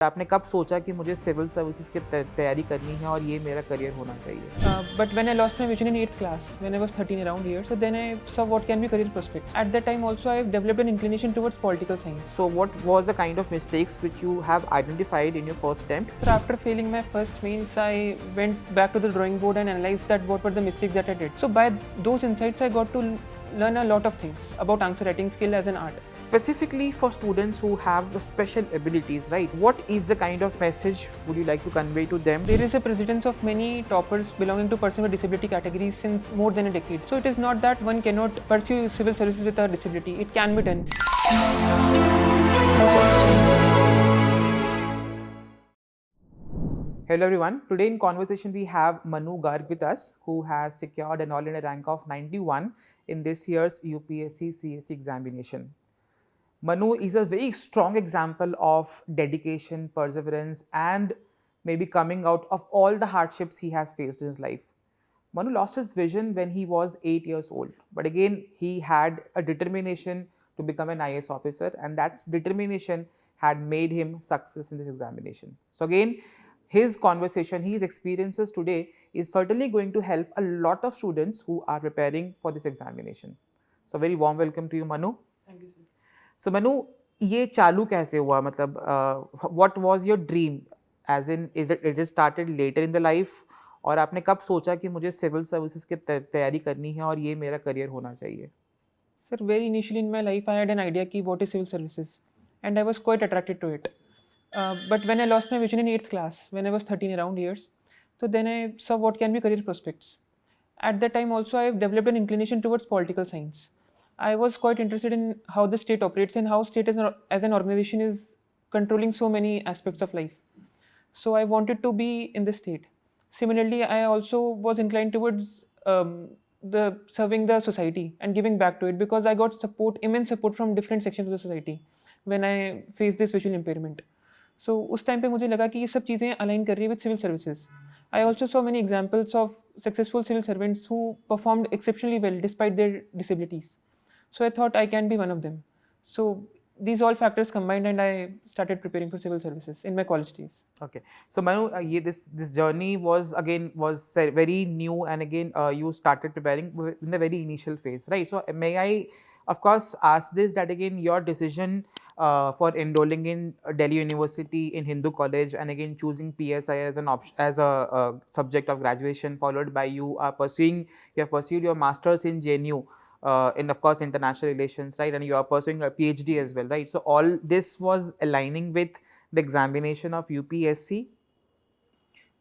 आपने कब सोचा कि मुझे सिविल सर्विसेज की तैयारी करनी है और ये मेरा करियर होना चाहिए? But when I lost my vision in 8th class, when I was 13 around here, so then I saw what can be career prospects. At that time also I have developed an inclination towards political science. So what was the kind of mistakes which you have identified in your first attempt? So after failing my first means, I went back to the drawing board and analyzed that what were the mistakes that I did. So by those insights I got to learn a lot of things about answer writing skill as an art. Specifically for students who have the special abilities, right? What is the kind of message would you like to convey to them? There is a precedence of many toppers belonging to persons with disability categories since more than a decade. So it is not that one cannot pursue civil services with a disability. It can be done. Hello everyone. Today in conversation we have Manu Garg with us, who has secured an all-India rank of 91 in this year's UPSC CSE examination. Manu is a very strong example of dedication, perseverance, and maybe coming out of all the hardships he has faced in his life. Manu lost his vision when he was 8 years old, but again, he had a determination to become an IAS officer, and that determination had made him success in this examination. So again, his conversation, his experiences today is certainly going to help a lot of students who are preparing for this examination. So very warm welcome to you, Manu. Thank you, sir. So Manu, ये चालू कैसे हुआ? मतलब what was your dream? As in, is it started later in the life? और आपने कब सोचा कि मुझे सिविल सर्विसेज की तैयारी करनी है और ये मेरा करियर होना चाहिए? Sir, very initially in my life, I had an idea ki what is civil services, and I was quite attracted to it. But when I lost my vision in 8th class, when I was 13 around years, so then I saw what can be career prospects. At that time also, I have developed an inclination towards political science. I was quite interested in how the state operates and how state as an organization is controlling so many aspects of life. So I wanted to be in the state. Similarly, I also was inclined towards the serving the society and giving back to it, because I got support, immense support from different sections of the society when I faced this visual impairment. So उस time पे मुझे लगा कि ये सब चीज़ें align कर रही है with civil services. I also saw many examples of successful civil servants who performed exceptionally well despite their disabilities. So I thought I can be one of them. So these all factors combined, and I started preparing for civil services in my college days. Okay. So Manu, this journey was very new, and again you started preparing in the very initial phase, right? So may I, of course, ask this, that again your decision for enrolling in Delhi University in Hindu College, and again choosing PSI as an option, as a subject of graduation, followed by you have pursued your masters in JNU. In, of course, international relations, right? And you are pursuing a Ph.D. as well, right? So all this was aligning with the examination of UPSC.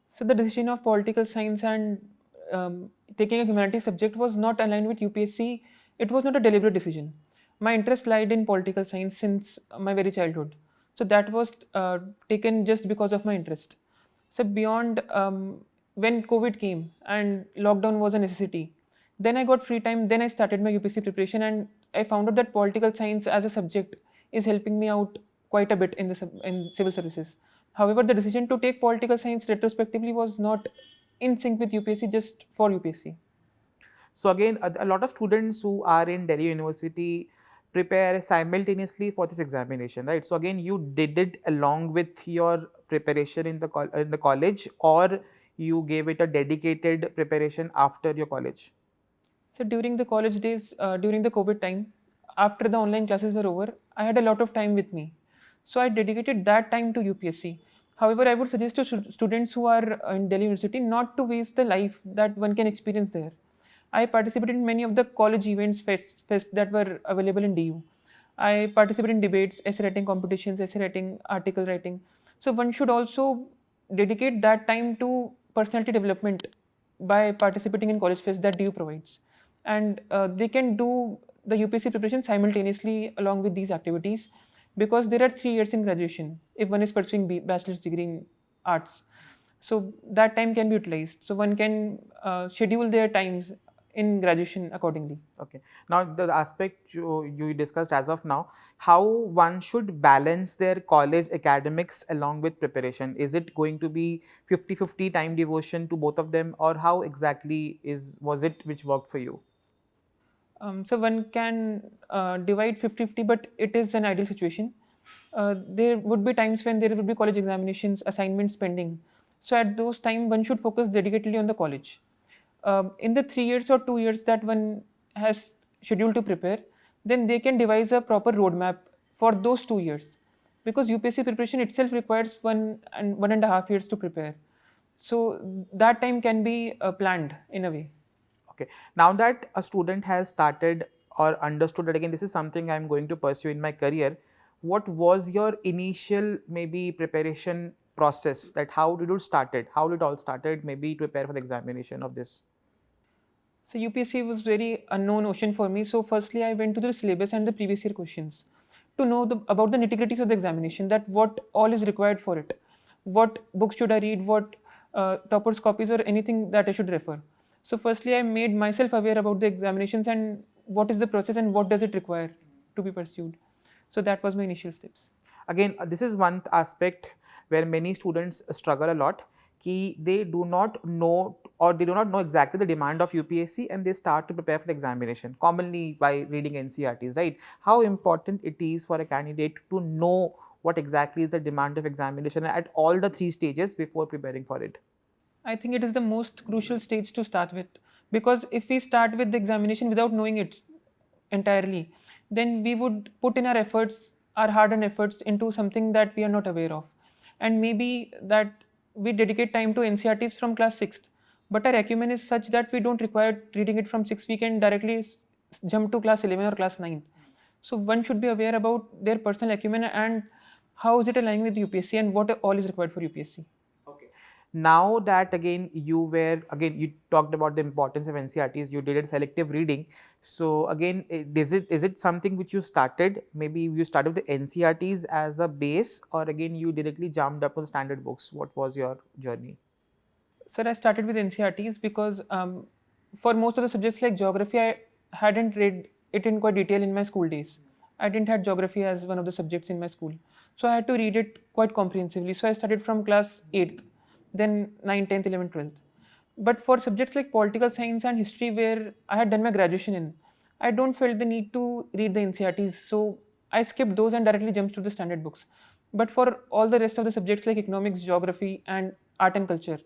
So the decision of political science and taking a humanities subject was not aligned with UPSC. It was not a deliberate decision. My interest lied in political science since my very childhood. So that was taken just because of my interest. So beyond when COVID came and lockdown was a necessity, then I got free time. Then I started my UPSC preparation, and I found out that political science as a subject is helping me out quite a bit in in civil services. However, the decision to take political science retrospectively was not in sync with UPSC just for UPSC. So again, a lot of students who are in Delhi University prepare simultaneously for this examination, right? So again, you did it along with your preparation in the college, or you gave it a dedicated preparation after your college? So during the college days, during the COVID time, after the online classes were over, I had a lot of time with me. So I dedicated that time to UPSC. However, I would suggest to students who are in Delhi University not to waste the life that one can experience there. I participated in many of the college events, fests that were available in DU. I participated in debates, essay writing competitions, essay writing, article writing. So one should also dedicate that time to personality development by participating in college fests that DU provides. And they can do the UPSC preparation simultaneously along with these activities, because there are 3 years in graduation if one is pursuing bachelor's degree in arts. So that time can be utilized. So one can schedule their times in graduation accordingly. Okay. Now, the aspect you discussed as of now, how one should balance their college academics along with preparation. Is it going to be 50-50 time devotion to both of them, or how exactly was it which worked for you? So one can divide 50-50, but it is an ideal situation. There would be times when there would be college examinations, assignments pending. So at those times, one should focus dedicatedly on the college. In the 3 years or 2 years that one has scheduled to prepare, then they can devise a proper roadmap for those 2 years, because UPSC preparation itself requires 1.5 years to prepare. So that time can be planned in a way. Okay. Now that a student has started or understood that again this is something I'm going to pursue in my career, what was your initial maybe preparation process? That how did you started? How did it all started? Maybe to prepare for the examination of this. So UPSC was very unknown ocean for me. So firstly, I went to the syllabus and the previous year questions to know about the nitty-gritties of the examination, that what all is required for it, what books should I read, what toppers copies or anything that I should refer. So firstly, I made myself aware about the examinations and what is the process and what does it require to be pursued. So that was my initial steps. Again, this is one aspect where many students struggle a lot. Ki they do not know or they do not know exactly the demand of UPSC and they start to prepare for the examination commonly by reading NCERTs, right? How important it is for a candidate to know what exactly is the demand of examination at all the three stages before preparing for it. I think it is the most crucial stage to start with, because if we start with the examination without knowing it entirely, then we would put in our efforts, our hard earned efforts, into something that we are not aware of. And maybe that we dedicate time to NCRTs from class 6th, but our acumen is such that we don't require reading it from 6th, we can directly jump to class 11 or class 9th. So one should be aware about their personal acumen and how is it aligning with UPSC and what all is required for UPSC. Now that again you talked about the importance of NCERTs, you did a selective reading. So again, is it something which you started? Maybe you started with the NCERTs as a base, or again you directly jumped up on standard books. What was your journey? Sir, I started with NCRTs because for most of the subjects like geography, I hadn't read it in quite detail in my school days. I didn't have geography as one of the subjects in my school. So I had to read it quite comprehensively. So I started from class 8th, then 9th, 10th, 11th, 12th. But for subjects like political science and history, where I had done my graduation in, I don't felt the need to read the NCRTs. So I skipped those and directly jumped to the standard books. But for all the rest of the subjects like economics, geography, and art and culture,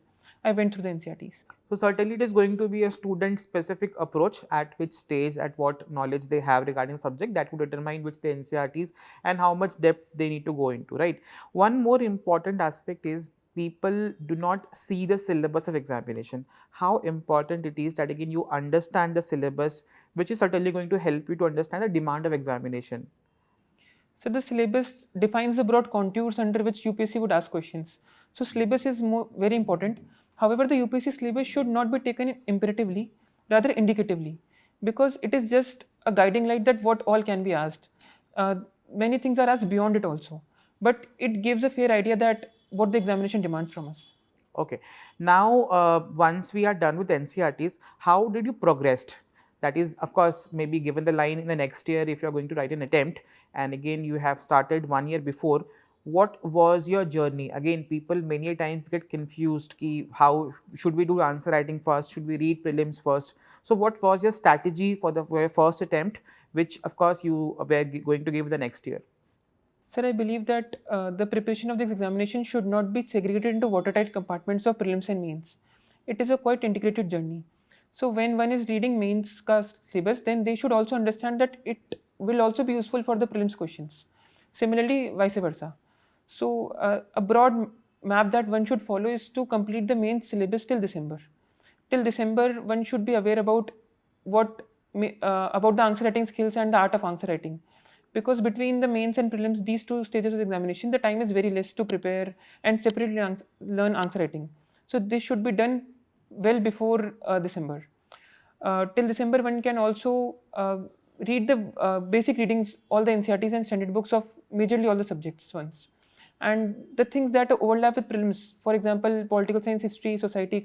I went through the NCRTs. So certainly it is going to be a student specific approach at which stage, at what knowledge they have regarding the subject, that would determine which the NCERTs and how much depth they need to go into, right? One more important aspect is people do not see the syllabus of examination. How important it is that again you understand the syllabus, which is certainly going to help you to understand the demand of examination. So the syllabus defines the broad contours under which UPSC would ask questions. So syllabus is very important. However, the UPSC syllabus should not be taken imperatively, rather indicatively, because it is just a guiding light that what all can be asked. Many things are asked beyond it also, but it gives a fair idea that what the examination demands from us. Okay. Now, once we are done with NCERTs, how did you progressed? That is, of course, maybe given the line in the next year, if you are going to write an attempt, and again you have started 1 year before, what was your journey? Again, people many a times get confused. Ki how should we do answer writing first? Should we read prelims first? So, what was your strategy for your first attempt, which of course you were going to give the next year? Sir, I believe that the preparation of this examination should not be segregated into watertight compartments of prelims and mains. It is a quite integrated journey. So when one is reading mains ka syllabus, then they should also understand that it will also be useful for the prelims questions. Similarly, vice versa. So a broad map that one should follow is to complete the main syllabus till December. Till December, one should be aware about about the answer writing skills and the art of answer writing, because between the mains and prelims, these two stages of the examination, the time is very less to prepare and separately learn answer writing. So this should be done well before December. Till December, one can also read the basic readings, all the NCRTs and standard books of majorly all the subjects once. And the things that overlap with prelims, for example, political science, history, society,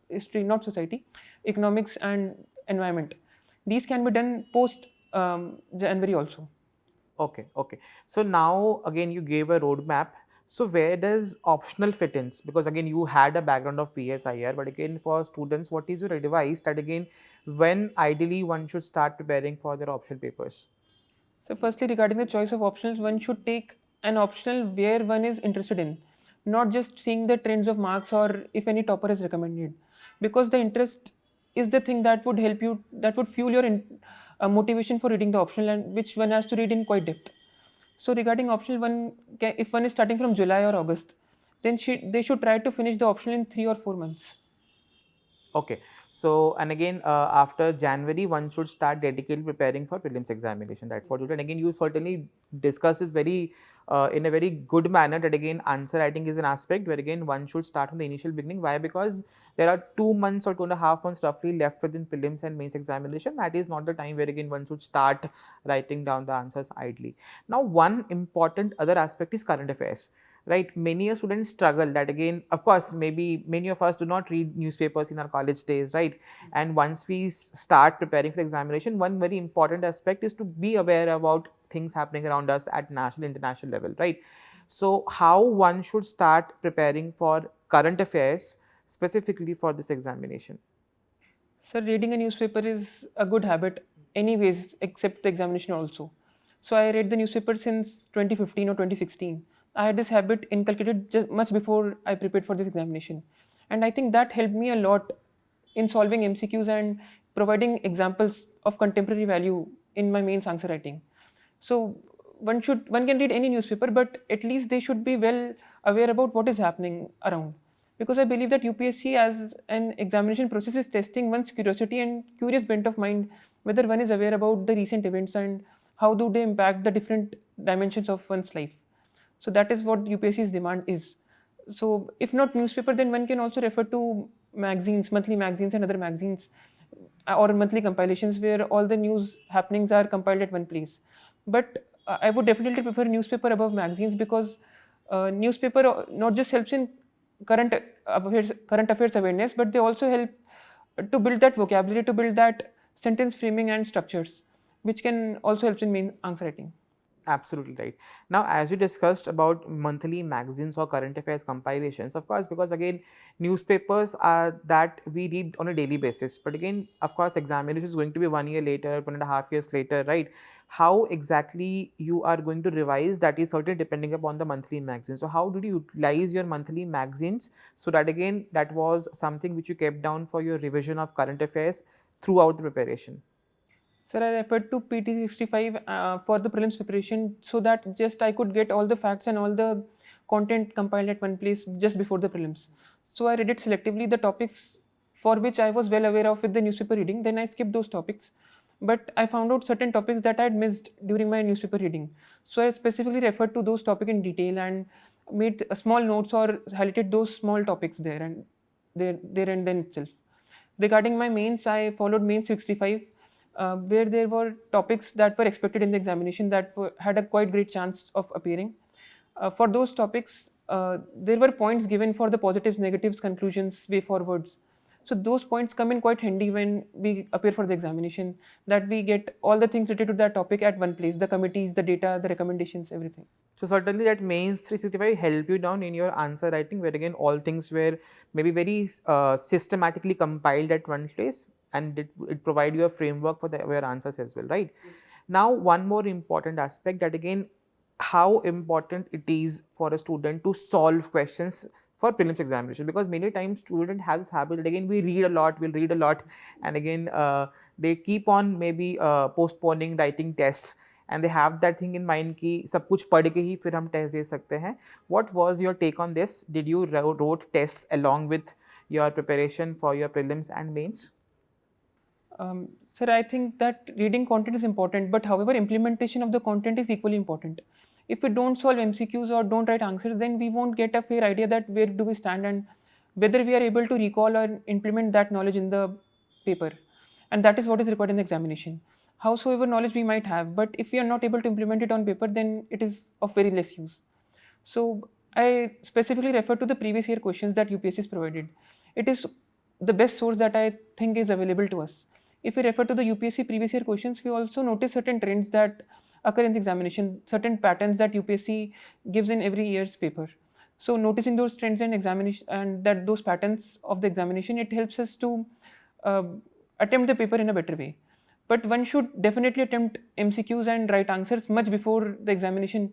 history, not society, economics and environment, these can be done post January also. Okay, okay. So now again you gave a roadmap. So where does optional fit in? Because again you had a background of PSIR, but again for students, what is your advice that again when ideally one should start preparing for their optional papers? So, firstly, regarding the choice of optionals, one should take an optional where one is interested in, not just seeing the trends of marks or if any topper is recommended, because the interest is the thing that would help you, that would fuel your motivation for reading the optional, and which one has to read in quite depth. So, regarding optional, if one is starting from July or August, then they should try to finish the optional in 3 or 4 months. Okay, so and again after January one should start dedicatedly preparing for prelims examination. That's what you did. And again, you certainly discuss this very in a very good manner that again answer writing is an aspect where again one should start from the initial beginning. Why? Because there are 2 months or 2.5 months roughly left within prelims and mains examination. That is not the time where again one should start writing down the answers idly. Now, one important other aspect is current affairs, right? Many a students struggle that again, of course, maybe many of us do not read newspapers in our college days, right? And once we start preparing for the examination, one very important aspect is to be aware about things happening around us at national international level, right? So how one should start preparing for current affairs specifically for this examination? So reading a newspaper is a good habit, anyways, except the examination also. So I read the newspaper since 2015 or 2016. I had this habit inculcated just much before I prepared for this examination, and I think that helped me a lot in solving MCQs and providing examples of contemporary value in my mains answer writing. So one can read any newspaper, but at least they should be well aware about what is happening around, because I believe that UPSC as an examination process is testing one's curiosity and curious bent of mind, whether one is aware about the recent events and how do they impact the different dimensions of one's life. So that is what UPSC's demand is. So if not newspaper, then one can also refer to magazines, monthly magazines and other magazines, or monthly compilations where all the news happenings are compiled at one place. But I would definitely prefer newspaper above magazines, because newspaper not just helps in current affairs awareness, but they also help to build that vocabulary, to build that sentence framing and structures, which can also help in main answer writing. Absolutely right. Now, as we discussed about monthly magazines or current affairs compilations, of course, because again, newspapers are that we read on a daily basis. But again, of course, examination is going to be 1 year later, 1.5 years later, right? How exactly you are going to revise that is certainly depending upon the monthly magazine. So, how did you utilize your monthly magazines so that again, that was something which you kept down for your revision of current affairs throughout the preparation? Sir, I referred to PT65 for the prelims preparation, so that just I could get all the facts and all the content compiled at one place just before the prelims. So I read it selectively, the topics for which I was well aware of with the newspaper reading, then I skipped those topics. But I found out certain topics that I had missed during my newspaper reading. So I specifically referred to those topics in detail and made small notes or highlighted those small topics there and there and then itself. Regarding my mains, I followed main 65, where there were topics that were expected in the examination that had a quite great chance of appearing. For those topics, there were points given for the positives, negatives, conclusions, way forwards. So those points come in quite handy when we appear for the examination, that we get all the things related to that topic at one place, the committees, the data, the recommendations, everything. So certainly that mains 365 help you down in your answer writing, where again all things were maybe very systematically compiled at one place, and it provide you a framework for your answers as well, right? Yes. Now, one more important aspect that again, how important it is for a student to solve questions for prelims examination, because many times student has this habit that again we'll read a lot, and again they keep on maybe postponing writing tests, and they have that thing in mind कि सब कुछ पढ़ के ही फिर हम test दे सकते हैं. What was your take on this? Did you wrote tests along with your preparation for your prelims and mains? Sir, I think that reading content is important, but however, implementation of the content is equally important. If we don't solve MCQs or don't write answers, then we won't get a fair idea that where do we stand and whether we are able to recall or implement that knowledge in the paper. And that is what is required in the examination. Howsoever knowledge we might have, but if we are not able to implement it on paper, then it is of very less use. So I specifically refer to the previous year questions that UPSC has provided. It is the best source that I think is available to us. If we refer to the UPSC previous year questions, we also notice certain trends that occur in the examination, certain patterns that UPSC gives in every year's paper. So noticing those trends and examination and that those patterns of the examination, it helps us to uh, attempt the paper in a better way. but one should definitely attempt MCQs and write answers much before the examination.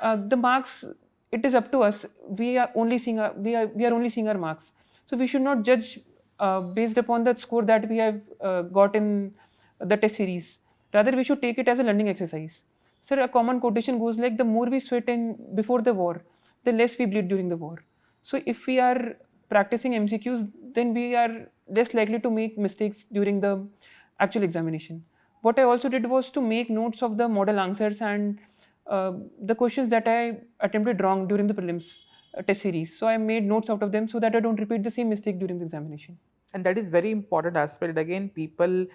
The marks, it is up to us. We are only seeing we are only seeing our marks, so we should not judge based upon the score that we have got in the test series. Rather, we should take it as a learning exercise. Sir, a common quotation goes like, the more we sweat in before the war, the less we bleed during the war. So if we are practicing MCQs, then we are less likely to make mistakes during the actual examination. What I also did was to make notes of the model answers and the questions that I attempted wrong during the prelims test series. So I made notes out of them so that I don't repeat the same mistake during the examination. And that is very important aspect. Again, people,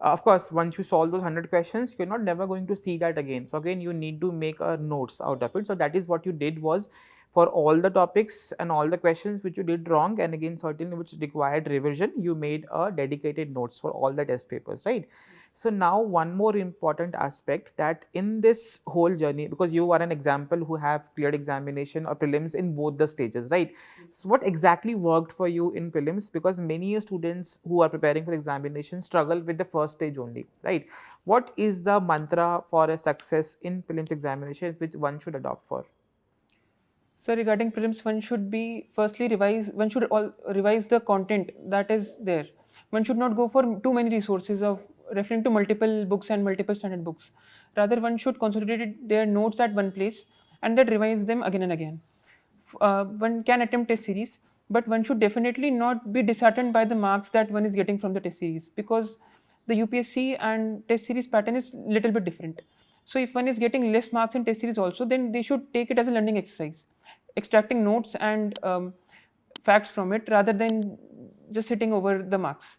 of course, once you solve those 100 questions, you're not never going to see that again. So again, you need to make notes out of it. So that is what you did, was for all the topics and all the questions which you did wrong, and again certainly which required revision, you made a dedicated notes for all the test papers, right? So now one more important aspect, that in this whole journey, because you are an example who have cleared examination or prelims in both the stages, right? So what exactly worked for you in prelims? Because many students who are preparing for examination struggle with the first stage only, right? What is the mantra for a success in prelims examination which one should adopt for? So regarding prelims, one should be firstly revise. One should all revise the content that is there. One should not go for too many resources of referring to multiple books and multiple standard books. Rather, one should consolidate their notes at one place and then revise them again and again. One can attempt test series, but one should definitely not be disheartened by the marks that one is getting from the test series, because the UPSC and test series pattern is little bit different. So if one is getting less marks in test series also, then they should take it as a learning exercise, extracting notes and facts from it rather than just sitting over the marks.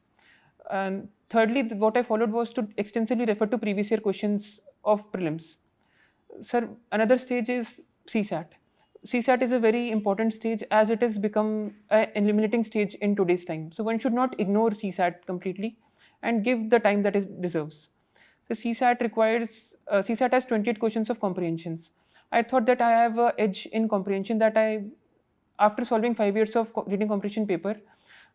And thirdly, what I followed was to extensively refer to previous year questions of prelims. Sir, another stage is CSAT. CSAT is a very important stage as it has become an eliminating stage in today's time. So one should not ignore CSAT completely and give the time that it deserves. So CSAT has 28 questions of comprehensions. I thought that I have an edge in comprehension, that after solving 5 years of reading comprehension paper,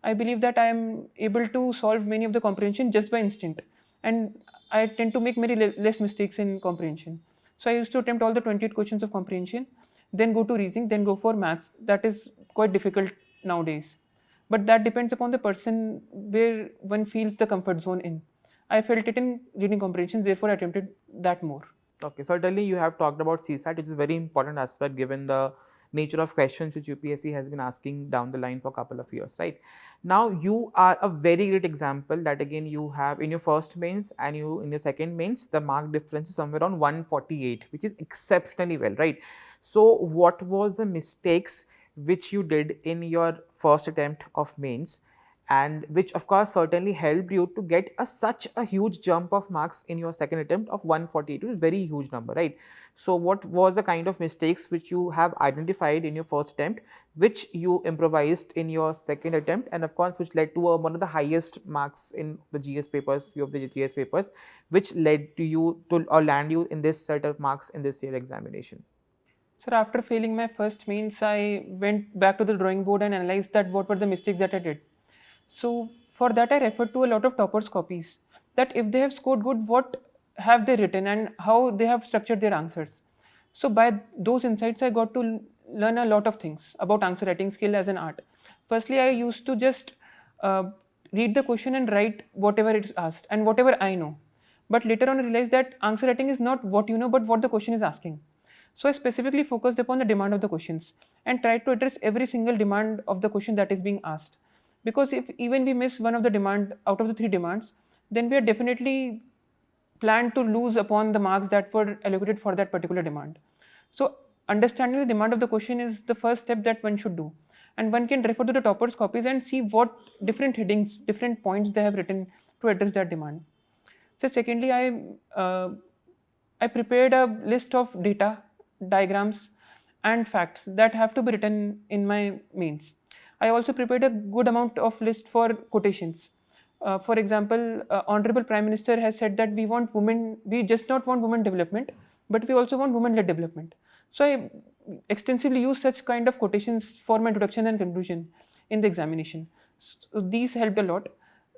I believe that I am able to solve many of the comprehension just by instinct, and I tend to make many less mistakes in comprehension. So I used to attempt all the 28 questions of comprehension, then go to reasoning, then go for maths. That is quite difficult nowadays, but that depends upon the person where one feels the comfort zone in. I felt it in reading comprehension, therefore I attempted that more. Okay, certainly you have talked about CSAT, which is a very important aspect given the nature of questions which UPSC has been asking down the line for a couple of years, right? Now you are a very great example that again you have in your first mains and you in your second mains, the mark difference is somewhere around 148, which is exceptionally well, right? So what was the mistakes which you did in your first attempt of mains, and which of course certainly helped you to get such a huge jump of marks in your second attempt of 148, which is a very huge number, right? So what was the kind of mistakes which you have identified in your first attempt, which you improvised in your second attempt, and of course which led to one of the highest marks in the GS papers, few of the GS papers, which led to you to or land you in this set of marks in this year examination? Sir, after failing my first mains, I went back to the drawing board and analyzed that what were the mistakes that I did. So for that, I referred to a lot of toppers' copies, that if they have scored good, what have they written and how they have structured their answers. So by those insights, I got to learn a lot of things about answer writing skill as an art. Firstly, I used to just read the question and write whatever it is asked and whatever I know. But later on, I realized that answer writing is not what you know, but what the question is asking. So I specifically focused upon the demand of the questions and tried to address every single demand of the question that is being asked. Because if even we miss one of the demand out of the three demands, then we are definitely planned to lose upon the marks that were allocated for that particular demand. So understanding the demand of the question is the first step that one should do. And one can refer to the toppers' copies and see what different headings, different points they have written to address that demand. So secondly, I prepared a list of data, diagrams, and facts that have to be written in my mains. I also prepared a good amount of list for quotations. For example, Honorable Prime Minister has said that we just not want women development, but we also want women-led development. So I extensively use such kind of quotations for my introduction and conclusion in the examination. So these helped a lot.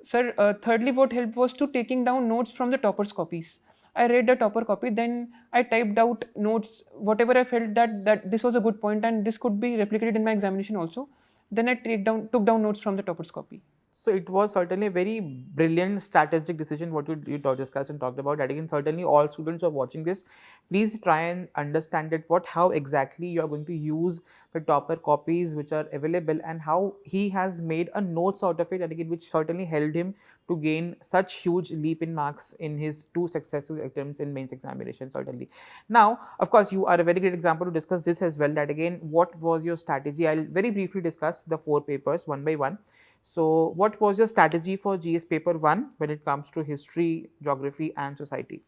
Sir, thirdly, what helped was to taking down notes from the topper's copies. I read the topper copy, then I typed out notes, whatever I felt that this was a good point and this could be replicated in my examination also. Then I took down notes from the topper's copy. So it was certainly a very brilliant strategic decision what you discussed and talked about. That again, certainly all students who are watching this, please try and understand that how exactly you are going to use the topper copies which are available, and how he has made a notes out of it, and again which certainly helped him to gain such huge leap in marks in his 2 successive attempts in mains examination. Certainly. Now, of course, you are a very great example to discuss this as well. That again, what was your strategy? I'll very briefly discuss the 4 papers one by one. So, what was your strategy for GS paper 1 when it comes to history, geography and society?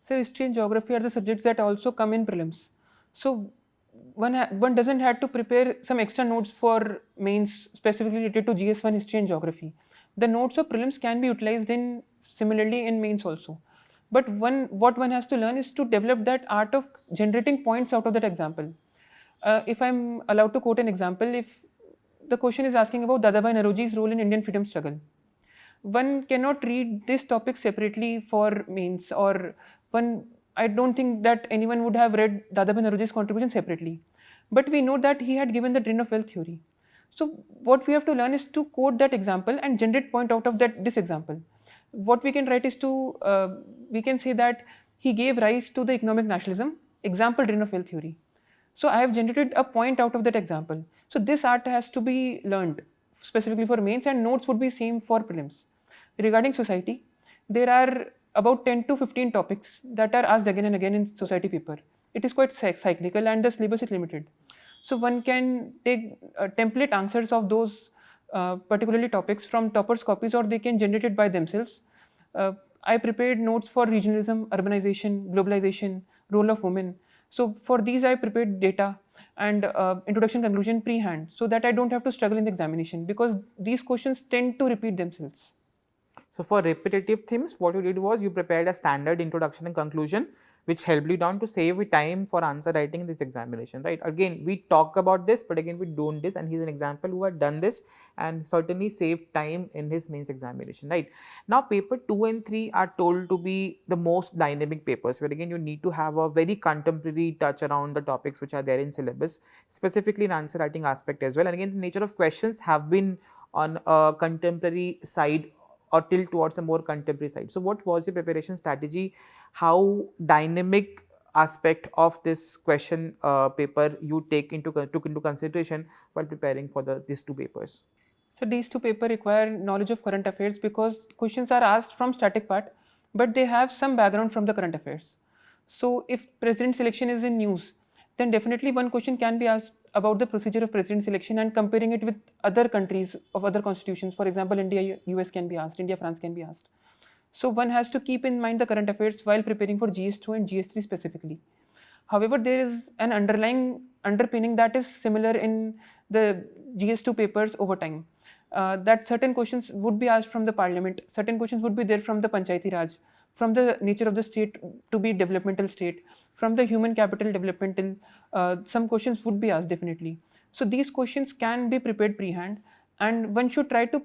So history and geography are the subjects that also come in prelims. So one doesn't have to prepare some extra notes for mains specifically related to GS1 history and geography. The notes of prelims can be utilized in similarly in mains also. But what one has to learn is to develop that art of generating points out of that example. If I'm allowed to quote an example, if the question is asking about Dadabhai Naoroji's role in Indian freedom struggle, one cannot read this topic separately for mains, or I don't think that anyone would have read Dadabhai Naoroji's contribution separately. But we know that he had given the drain of wealth theory. So what we have to learn is to quote that example and generate point out of this example. What we can write is we can say that he gave rise to the economic nationalism, example drain of wealth theory. So I have generated a point out of that example. So this art has to be learned specifically for mains, and notes would be same for prelims. Regarding society, there are about 10 to 15 topics that are asked again and again in society paper. It is quite cyclical and the syllabus is limited. So one can take template answers of those particularly topics from toppers copies, or they can generate it by themselves. I prepared notes for regionalism, urbanization, globalization, role of women. So for these I prepared data and introduction conclusion pre-hand, so that I don't have to struggle in the examination, because these questions tend to repeat themselves. So, for repetitive themes, what you did was you prepared a standard introduction and conclusion, which helped you down to save time for answer writing in this examination, right? Again, we talk about this, but again, we don't this, and he's an example who had done this and certainly saved time in his mains examination, right? Now, paper 2 and 3 are told to be the most dynamic papers, where again, you need to have a very contemporary touch around the topics which are there in syllabus, specifically in answer writing aspect as well. And again, the nature of questions have been on a contemporary side or tilt towards a more contemporary side. So, what was your preparation strategy? How dynamic aspect of this question paper you took into consideration while preparing for these 2 papers? So these 2 papers require knowledge of current affairs, because questions are asked from static part, but they have some background from the current affairs. So if president selection is in news, then definitely one question can be asked about the procedure of president selection and comparing it with other countries of other constitutions. For example, India, US can be asked, India, France can be asked. So one has to keep in mind the current affairs while preparing for GS2 and GS3 specifically. However, there is an underpinning that is similar in the GS2 papers over time. That certain questions would be asked from the parliament, certain questions would be there from the Panchayati Raj, from the nature of the state to be developmental state, from the human capital developmental, some questions would be asked definitely. So these questions can be prepared pre-hand, and one should try to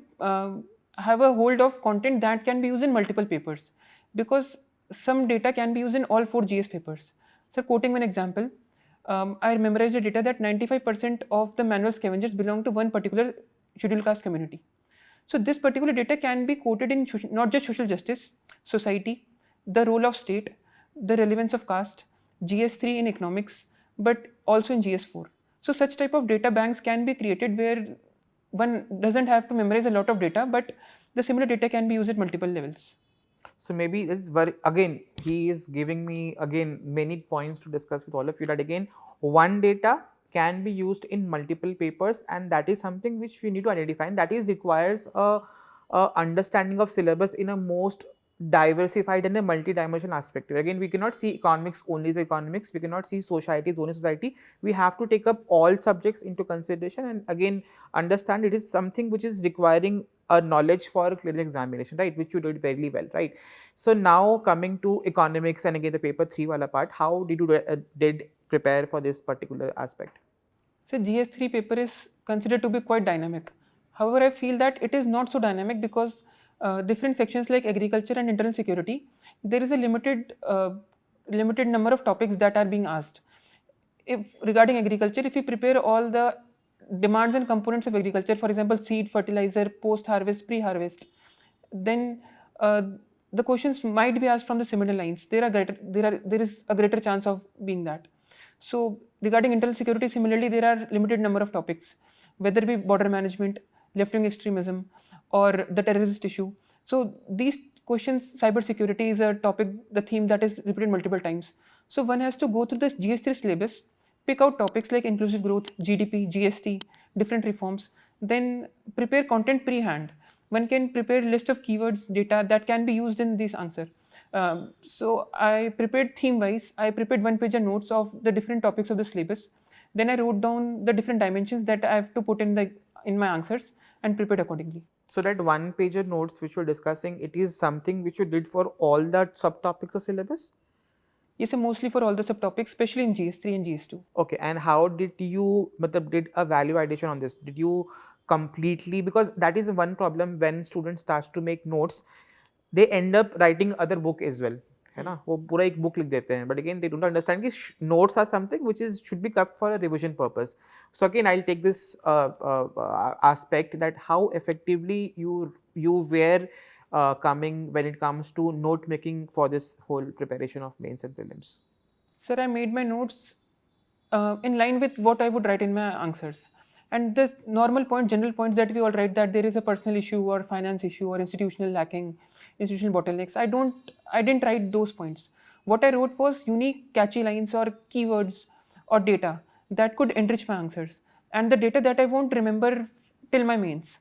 have a hold of content that can be used in multiple papers, because some data can be used in all 4 GS papers. So quoting one example, I memorized the data that 95% of the manual scavengers belong to one particular scheduled caste community. So this particular data can be quoted in not just social justice, society, the role of state, the relevance of caste, GS3 in economics, but also in GS4. So such type of data banks can be created where one doesn't have to memorize a lot of data, but the similar data can be used at multiple levels. So maybe this is again, he is giving me again many points to discuss with all of you, that again, one data can be used in multiple papers, and that is something which we need to identify, and that is requires a understanding of syllabus in a most diversified and a multi-dimensional aspect. Again, we cannot see economics only as economics, we cannot see society as only society. We have to take up all subjects into consideration, and again understand it is something which is requiring a knowledge for clearing examination, right, which you did very well, right? So now coming to economics and again the paper 3 wala part, how did you did prepare for this particular aspect? So GS3 paper is considered to be quite dynamic. However, I feel that it is not so dynamic because different sections like agriculture and internal security, there is a limited number of topics that are being asked. If regarding agriculture, if we prepare all the demands and components of agriculture, for example, seed, fertilizer, post-harvest, pre-harvest, then the questions might be asked from the similar lines. There is a greater chance of being that. So regarding internal security, similarly, there are limited number of topics, whether it be border management, left-wing extremism, or the terrorist issue. So these questions, cybersecurity is a topic, the theme that is repeated multiple times. So one has to go through this GS3 syllabus, pick out topics like inclusive growth, GDP, GST, different reforms, then prepare content pre-hand. One can prepare a list of keywords, data that can be used in this answer. So I prepared theme-wise. I prepared one-pager notes of the different topics of the syllabus. Then I wrote down the different dimensions that I have to put in my answers and prepared accordingly. So that one-pager notes which you're discussing, it is something which you did for all the subtopics of syllabus? Yes, mostly for all the subtopics, especially in GS3 and GS2. Okay, and how did you did a value addition on this? Did you completely, because that is one problem when students starts to make notes, they end up writing other book as well, है ना, वो पूरा एक book लिख देते हैं, but again they don't understand कि notes are something which is should be kept for a revision purpose. So again I'll take this aspect that how effectively you were coming when it comes to note making for this whole preparation of mains and prelims. Sir, I made my notes in line with what I would write in my answers. And the normal point, general points that we all write, that there is a personal issue or finance issue or institutional lacking, institutional bottlenecks. I didn't write those points. What I wrote was unique, catchy lines or keywords or data that could enrich my answers, and the data that I won't remember till my mains.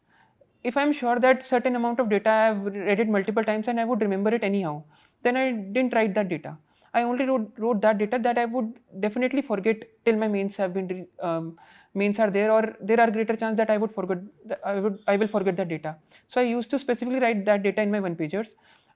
If I'm sure that certain amount of data I've read it multiple times and I would remember it anyhow, then I didn't write that data. I only wrote that data that I would definitely forget till my mains have been mains are there, or there are greater chance that I will forget that data. So I used to specifically write that data in my one pagers.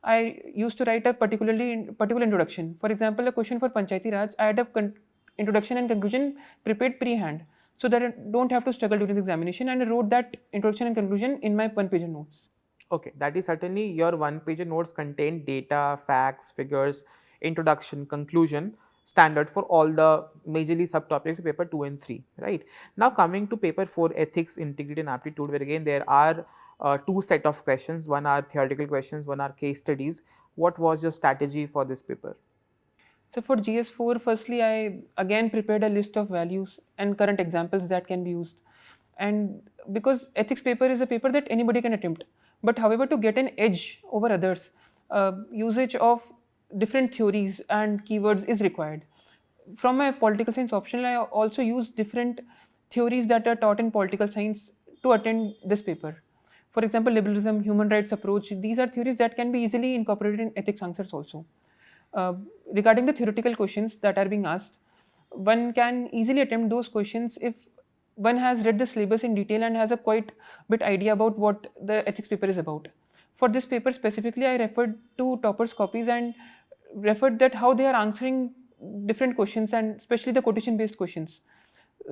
I used to write a particular introduction. For example, a question for Panchayati Raj, I had a introduction and conclusion prepared pre-hand, so that I don't have to struggle during the examination, and I wrote that introduction and conclusion in my one-pager notes. Okay, that is certainly your one-pager notes contain data, facts, figures, introduction, conclusion, standard for all the majorly subtopics of paper 2 and 3, right? Now coming to paper 4, ethics, integrity and aptitude, where again there are two set of questions, one are theoretical questions, one are case studies. What was your strategy for this paper? So for GS4, firstly, I again prepared a list of values and current examples that can be used. And because ethics paper is a paper that anybody can attempt, but however, to get an edge over others, usage of different theories and keywords is required. From my political science optional, I also use different theories that are taught in political science to attend this paper. For example, liberalism, human rights approach, these are theories that can be easily incorporated in ethics answers also. Regarding the theoretical questions that are being asked, one can easily attempt those questions if one has read the syllabus in detail and has a quite bit idea about what the ethics paper is about. For this paper specifically, I referred to toppers' copies and referred that how they are answering different questions, and especially the quotation-based questions.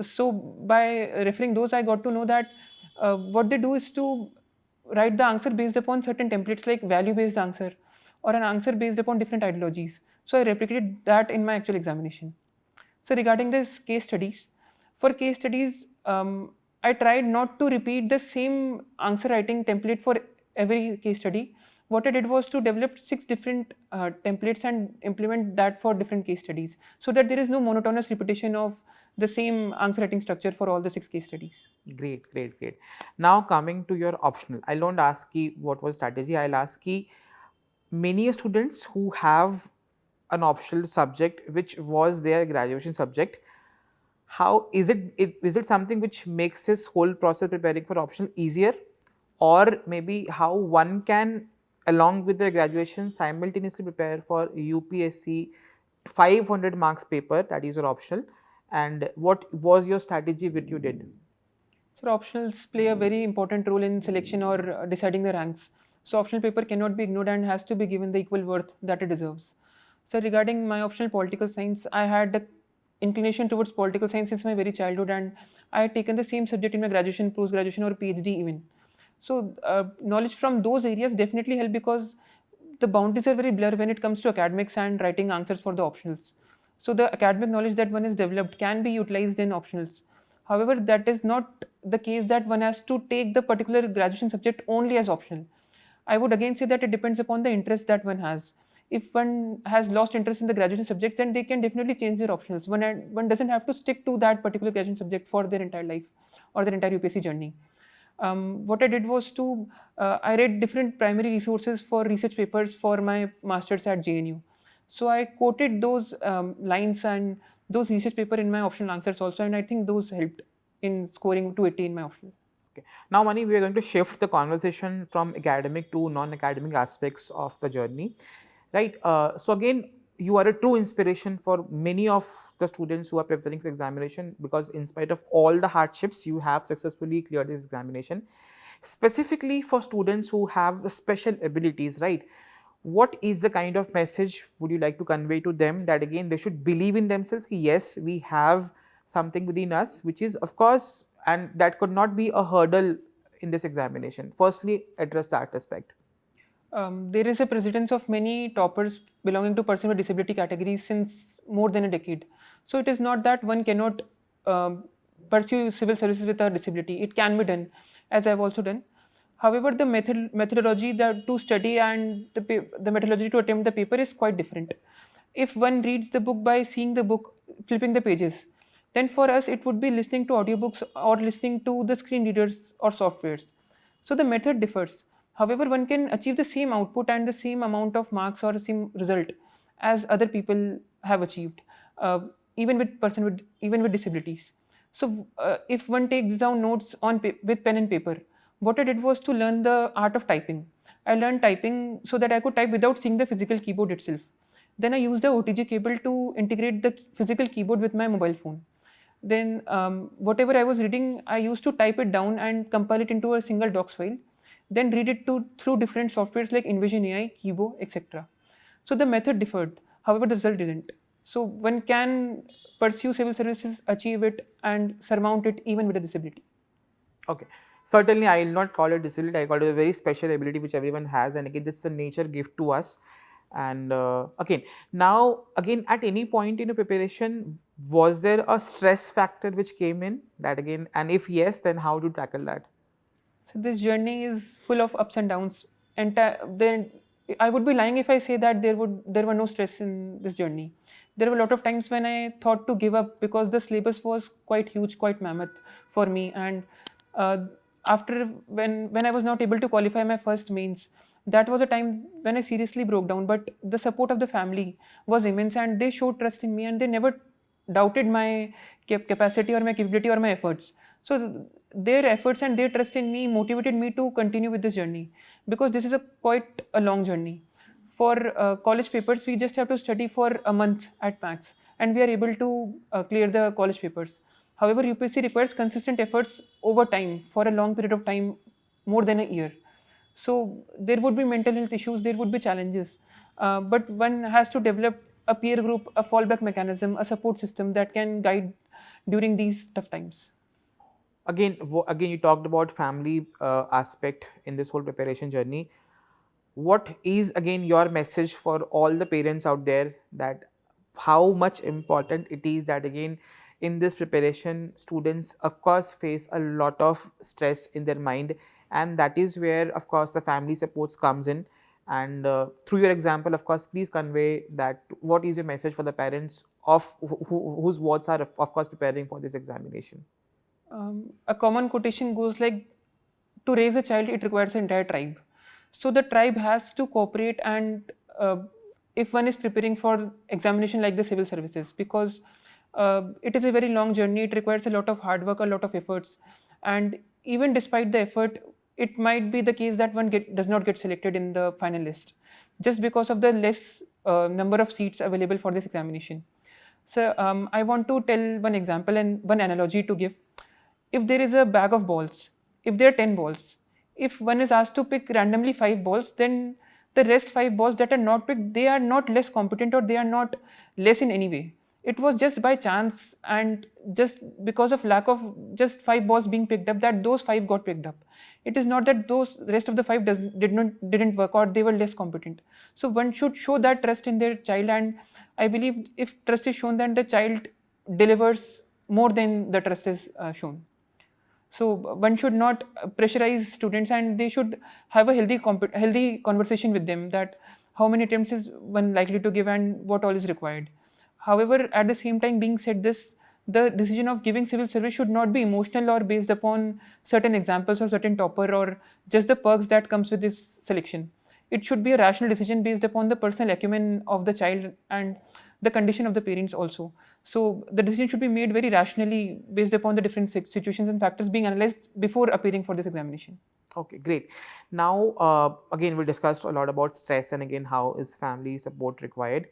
So by referring those, I got to know that what they do is to write the answer based upon certain templates like value-based answer or an answer based upon different ideologies. So I replicated that in my actual examination. So regarding this case studies, for case studies, I tried not to repeat the same answer writing template for every case study. What I did was to develop 6 different templates and implement that for different case studies, so that there is no monotonous repetition of the same answer writing structure for all the 6 case studies. Great. Now coming to your optional, I don't ask you what was strategy, I'll ask you, many students who have an optional subject which was their graduation subject, how is it something which makes this whole process preparing for optional easier, or maybe how one can along with their graduation simultaneously prepare for UPSC 500 marks paper, that is your optional, and what was your strategy which you did? So optionals play a very important role in selection or deciding the ranks. So optional paper cannot be ignored and has to be given the equal worth that it deserves. So regarding my optional political science, I had the inclination towards political science since my very childhood, and I had taken the same subject in my graduation, post-graduation or Ph.D. even. So knowledge from those areas definitely help, because the boundaries are very blurred when it comes to academics and writing answers for the optionals. So the academic knowledge that one has developed can be utilized in optionals. However, that is not the case that one has to take the particular graduation subject only as optional. I would again say that it depends upon the interest that one has. If one has lost interest in the graduation subjects, then they can definitely change their optionals. One doesn't have to stick to that particular graduation subject for their entire life or their entire UPSC journey. What I did was I read different primary resources for research papers for my master's at JNU. So I quoted those lines and those research paper in my optional answers also, and I think those helped in scoring 280 in my optional. Okay. Now, Mani, we are going to shift the conversation from academic to non-academic aspects of the journey, right? So again, you are a true inspiration for many of the students who are preparing for examination, because in spite of all the hardships, you have successfully cleared this examination. Specifically for students who have the special abilities, right? What is the kind of message would you like to convey to them, that again they should believe in themselves? Yes, we have something within us, which is of course, and that could not be a hurdle in this examination. Firstly, address that aspect. There is a precedence of many toppers belonging to person with disability categories since more than a decade. So it is not that one cannot pursue civil services with a disability. It can be done, as I have also done. However, the methodology that to study and the methodology to attempt the paper is quite different. If one reads the book by seeing the book, flipping the pages, then for us it would be listening to audiobooks or listening to the screen readers or softwares. So the method differs. However, one can achieve the same output and the same amount of marks or the same result as other people have achieved, even with disabilities. So if one takes down notes with pen and paper, what I did was to learn the art of typing. I learned typing so that I could type without seeing the physical keyboard itself. Then I used the OTG cable to integrate the physical keyboard with my mobile phone. Then whatever I was reading, I used to type it down and compile it into a single docs file, then read it through different softwares like InVisionAI, Kibo, etc. So the method differed, however the result didn't. So one can pursue civil services, achieve it, and surmount it even with a disability. Okay. Certainly, I will not call it disability, I call it a very special ability which everyone has, and again, this is a nature gift to us. And again, at any point in your preparation, was there a stress factor which came in that again, and if yes, then how to tackle that? So this journey is full of ups and downs. And then I would be lying if I say that there were no stress in this journey. There were a lot of times when I thought to give up because the syllabus was quite huge, quite mammoth for me. And uh, after when I was not able to qualify my first mains, that was a time when I seriously broke down. But the support of the family was immense, and they showed trust in me, and they never doubted my capacity or my capability or my efforts. So their efforts and their trust in me motivated me to continue with this journey, because this is a quite a long journey. For college papers, we just have to study for a month at max, and we are able to clear the college papers. However, UPSC requires consistent efforts over time for a long period of time, more than a year. So there would be mental health issues, there would be challenges, but one has to develop a peer group, a fallback mechanism, a support system that can guide during these tough times. Again, you talked about family aspect in this whole preparation journey. What is again your message for all the parents out there, that how much important it is that again in this preparation students of course face a lot of stress in their mind, and that is where of course the family supports comes in. And through your example, of course, please convey that what is your message for the parents of whose wards are of course preparing for this examination. A common quotation goes like, to raise a child, it requires an entire tribe. So the tribe has to cooperate, and if one is preparing for examination like the civil services, because it is a very long journey, it requires a lot of hard work, a lot of efforts, and even despite the effort, it might be the case that does not get selected in the final list, just because of the less number of seats available for this examination. So I want to tell one example and one analogy to give. If there is a bag of balls, if there are 10 balls, if one is asked to pick randomly 5 balls, then the rest 5 balls that are not picked, they are not less competent or they are not less in any way. It was just by chance and just because of lack of just 5 balls being picked up that those 5 got picked up. It is not that those rest of the 5 didn't work or they were less competent. So one should show that trust in their child, and I believe if trust is shown, then the child delivers more than the trust is shown. So one should not pressurize students, and they should have a healthy conversation with them that how many attempts is one likely to give and what all is required. However, at the same time, being said this, the decision of giving civil service should not be emotional or based upon certain examples or certain topper or just the perks that comes with this selection. It should be a rational decision based upon the personal acumen of the child and the condition of the parents also. So the decision should be made very rationally based upon the different situations and factors being analyzed before appearing for this examination. Okay, great. Now, again, we discussed a lot about stress and again, how is family support required.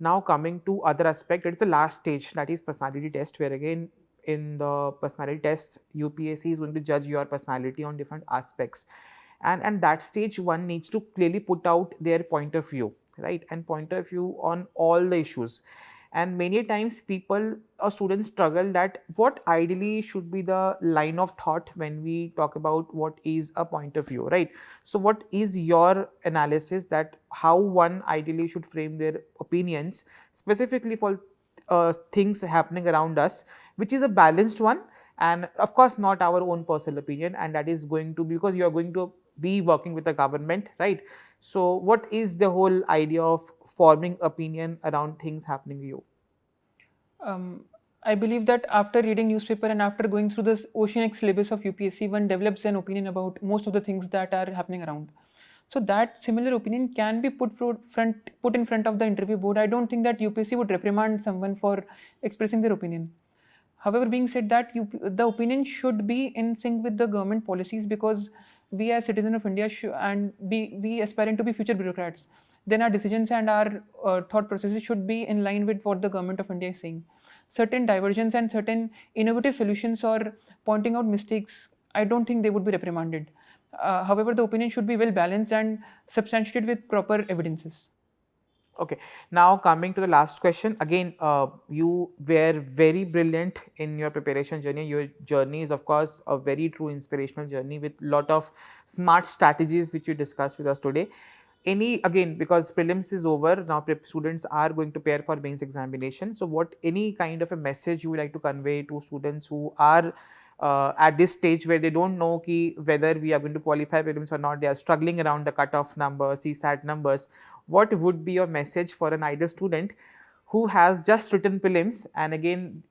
Now, coming to other aspect, it's the last stage, that is personality test, where again, in the personality test, UPSC is going to judge your personality on different aspects. And that stage, one needs to clearly put out their point of view, right? And point of view on all the issues. And many times people or students struggle that what ideally should be the line of thought when we talk about what is a point of view, right? So what is your analysis that how one ideally should frame their opinions specifically for things happening around us, which is a balanced one, and of course not our own personal opinion, and that is going to be because you are going to be working with the government, right? So what is the whole idea of forming opinion around things happening to you? I believe that after reading newspaper and after going through this oceanic syllabus of UPSC, one develops an opinion about most of the things that are happening around. So that similar opinion can be put in front of the interview board. I don't think that UPSC would reprimand someone for expressing their opinion. However, being said that, the opinion should be in sync with the government policies, because we as citizens of India and we aspiring to be future bureaucrats, then our decisions and our thought processes should be in line with what the government of India is saying. Certain diversions and certain innovative solutions or pointing out mistakes, I don't think they would be reprimanded. However, the opinion should be well balanced and substantiated with proper evidences. Okay, now coming to the last question, again, you were very brilliant in your preparation journey. Your journey is of course a very true inspirational journey with lot of smart strategies which you discussed with us today. Again, because prelims is over, now students are going to prepare for mains examination. So what, any kind of a message you would like to convey to students who are at this stage where they don't know whether we are going to qualify prelims or not, they are struggling around the cutoff numbers, CSAT numbers. What would be your message for an ideal student who has just written prelims and again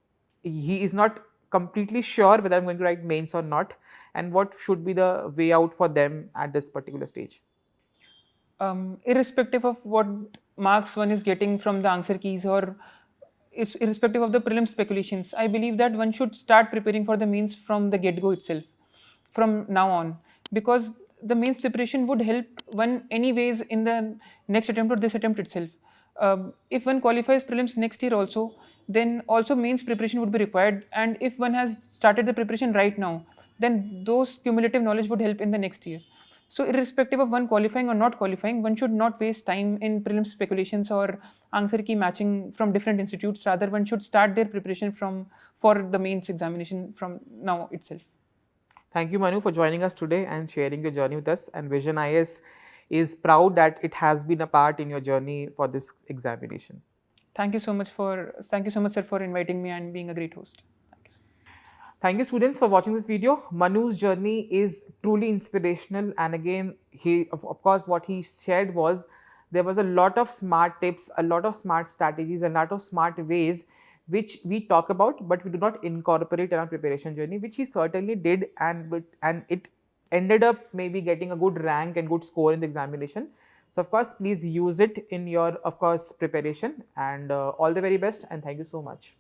he is not completely sure whether I'm going to write mains or not, and what should be the way out for them at this particular stage? Irrespective of what marks one is getting from the answer keys, or irrespective of the prelim speculations, I believe that one should start preparing for the mains from the get-go itself, from now on, because the mains preparation would help one anyways in the next attempt or this attempt itself. If one qualifies prelims next year also, then also mains preparation would be required, and if one has started the preparation right now, then those cumulative knowledge would help in the next year. So irrespective of one qualifying or not qualifying, one should not waste time in prelim speculations or answer key matching from different institutes. Rather, one should start their preparation for the mains examination from now itself. Thank you, Manu, for joining us today and sharing your journey with us. And VisionIAS is proud that it has been a part in your journey for this examination. Thank you so much, sir, for inviting me and being a great host. Thank you, students, for watching this video. Manu's journey is truly inspirational, and again, of course, what he shared was there was a lot of smart tips, a lot of smart strategies, a lot of smart ways which we talk about, but we do not incorporate in our preparation journey, which he certainly did, and it ended up maybe getting a good rank and good score in the examination. So, of course, please use it in your, of course, preparation, and all the very best, and thank you so much.